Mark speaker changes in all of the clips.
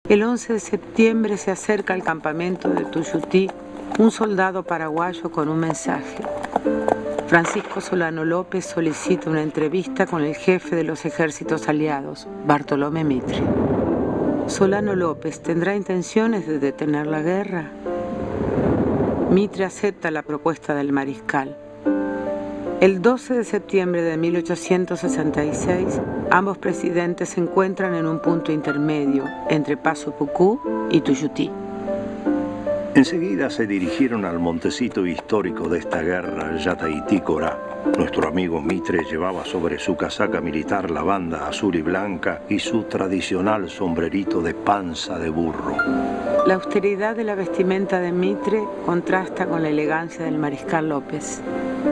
Speaker 1: El 11 de septiembre se acerca al campamento de Tuyutí un soldado paraguayo con un mensaje. Francisco Solano López solicita una entrevista con el jefe de los ejércitos aliados, Bartolomé Mitre. Solano López tendrá intenciones de detener la guerra. Mitre acepta la propuesta del mariscal. El 12 de septiembre de 1866, ambos presidentes se encuentran en un punto intermedio entre Paso Pucú y Tuyutí.
Speaker 2: Enseguida se dirigieron al montecito histórico de esta guerra, Yataití-Corá. Nuestro amigo Mitre llevaba sobre su casaca militar la banda azul y blanca y su tradicional sombrerito de panza de burro.
Speaker 1: La austeridad de la vestimenta de Mitre contrasta con la elegancia del mariscal López.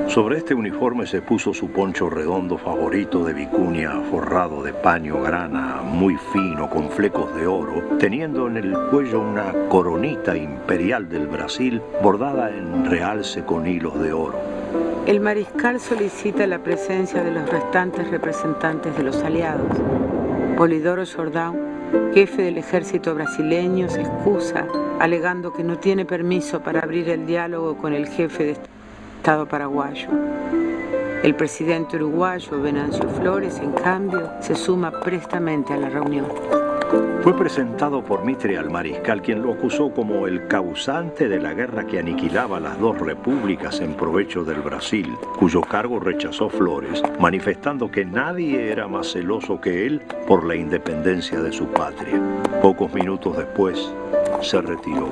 Speaker 2: Sobre este uniforme se puso su poncho redondo favorito de vicuña forrado de paño grana, muy fino, con flecos de oro, teniendo en el cuello una coronita imperial del Brasil bordada en realce con hilos de oro.
Speaker 1: El mariscal solicita la presencia de los restantes representantes de los aliados. Polidoro Jordão, jefe del ejército brasileño, se excusa, alegando que no tiene permiso para abrir el diálogo con el jefe de Estado paraguayo. El presidente uruguayo, Venancio Flores, en cambio, se suma prestamente a la reunión.
Speaker 2: Fue presentado por Mitre al mariscal, quien lo acusó como el causante de la guerra que aniquilaba las dos repúblicas en provecho del Brasil, cuyo cargo rechazó Flores, manifestando que nadie era más celoso que él por la independencia de su patria. Pocos minutos después, se retiró.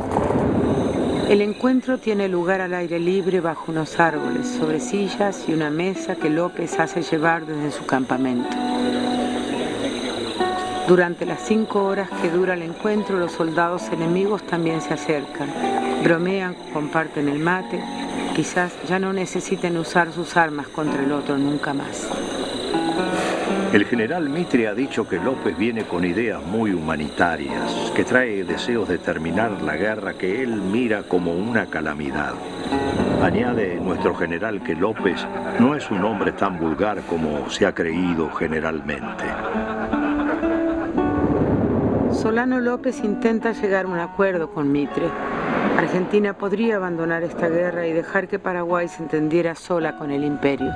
Speaker 1: El encuentro tiene lugar al aire libre bajo unos árboles, sobre sillas y una mesa que López hace llevar desde su campamento. Durante las 5 horas que dura el encuentro, los soldados enemigos también se acercan. Bromean, comparten el mate. Quizás ya no necesiten usar sus armas contra el otro nunca más.
Speaker 2: El general Mitre ha dicho que López viene con ideas muy humanitarias, que trae deseos de terminar la guerra que él mira como una calamidad. Añade nuestro general que López no es un hombre tan vulgar como se ha creído generalmente.
Speaker 1: Solano López intenta llegar a un acuerdo con Mitre. Argentina podría abandonar esta guerra y dejar que Paraguay se entendiera sola con el imperio.